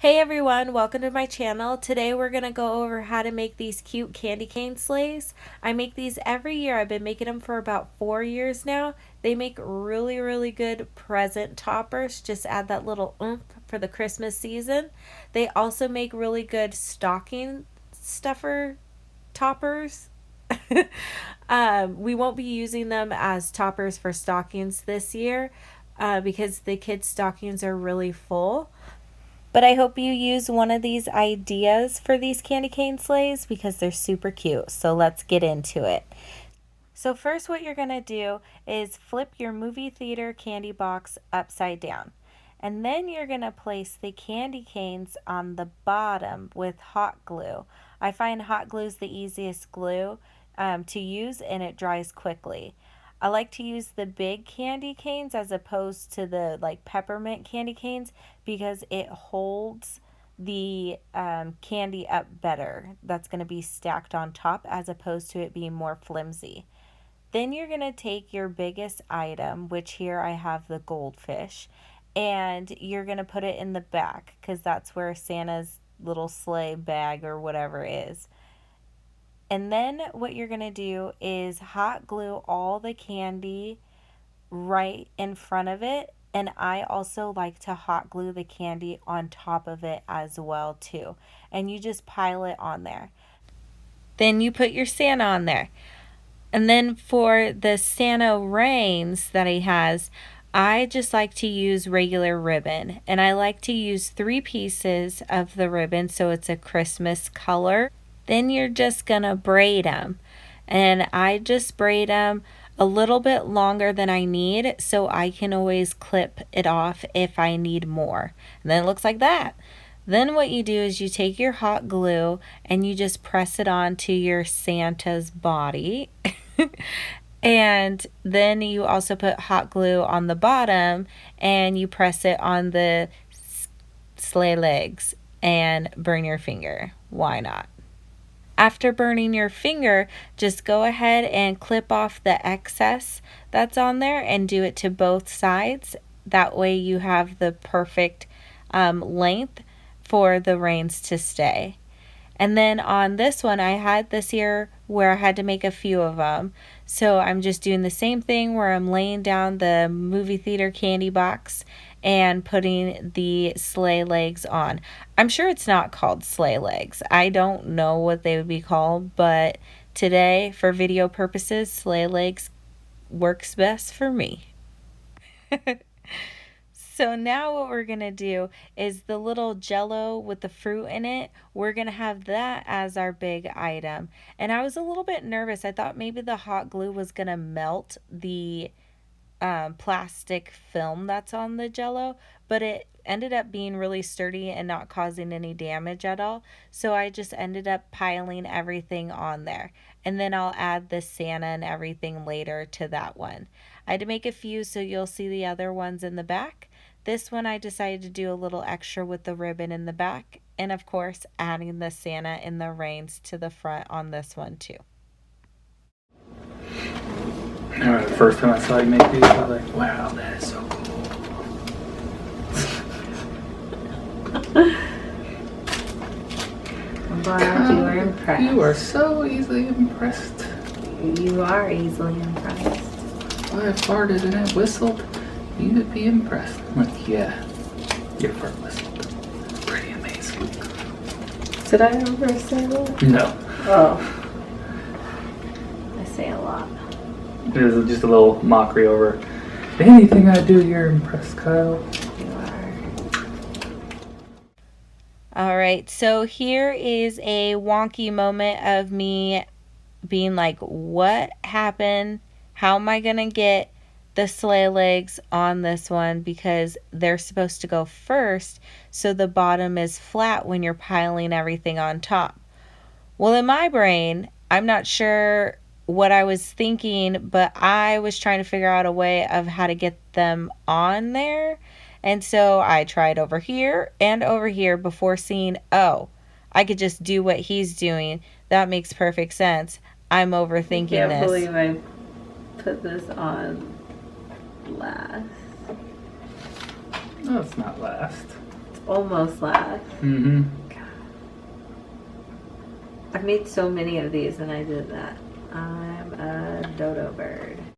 Hey everyone, welcome to my channel. Today we're going to go over how to make these cute candy cane sleighs. I make these every year. I've been making them for about 4 years now. They make really good present toppers. Just add that little oomph for the Christmas season. They also make really good stocking stuffer toppers. We won't be using them as toppers for stockings this year because the kids' stockings are really full. But I hope you use one of these ideas for these candy cane sleighs because they're super cute. So let's get into it. So first what you're going to do is flip your movie theater candy box upside down. And then you're going to place the candy canes on the bottom with hot glue. I find hot glue is the easiest glue to use and it dries quickly. I like to use the big candy canes as opposed to the like peppermint candy canes because it holds the candy up better. That's going to be stacked on top as opposed to it being more flimsy. Then you're going to take your biggest item, which here I have the goldfish, and you're going to put it in the back because that's where Santa's little sleigh bag or whatever is. And then what you're going to do is hot glue all the candy right in front of it. And I also like to hot glue the candy on top of it as well too. And you just pile it on there. Then you put your Santa on there. And then for the Santa reins that he has, I just like to use regular ribbon. And I like to use 3 pieces of the ribbon so it's a Christmas color. Then you're just going to braid them. And I just braid them a little bit longer than I need so I can always clip it off if I need more. And then it looks like that. Then what you do is you take your hot glue and you just press it onto your Santa's body. And then you also put hot glue on the bottom and you press it on the sleigh legs and burn your finger. Why not? After burning your finger, just go ahead and clip off the excess that's on there and do it to both sides. That way you have the perfect length for the reins to stay. And then on this one, I had this year where I had to make a few of them. So I'm just doing the same thing where I'm laying down the movie theater candy box and putting the sleigh legs on. I'm sure it's not called sleigh legs. I don't know what they would be called, but today, for video purposes, sleigh legs works best for me. So now what we're going to do is the little jello with the fruit in it, we're going to have that as our big item. And I was a little bit nervous. I thought maybe the hot glue was going to melt the plastic film that's on the jello, but it ended up being really sturdy and not causing any damage at all. So I just ended up piling everything on there. And then I'll add the Santa and everything later to that one. I had to make a few so you'll see the other ones in the back. This one I decided to do a little extra with the ribbon in the back, and of course adding the Santa and the reins to the front on this one too. I remember the first time I saw you make these, I was like, wow, that is so cool. I'm glad you were impressed. You are so easily impressed. You are easily impressed. If I farted and it whistled, you would be impressed. I'm like, yeah, your fart whistled. Pretty amazing. Did I ever say that? No. Oh. I say a lot. It was just a little mockery over anything I do, you're impressed, Kyle. You are. All right, so here is a wonky moment of me being like, what happened? How am I going to get the sleigh legs on this one because they're supposed to go first so the bottom is flat when you're piling everything on top. Well, in my brain, I'm not sure what I was thinking, but I was trying to figure out a way of how to get them on there. And so I tried over here and over here before seeing, oh, I could just do what he's doing. That makes perfect sense. I'm overthinking this. I can't believe I put this on last. No, it's not last. It's almost laugh. Mm-hmm. I've made so many of these and I did that. I'm a dodo bird.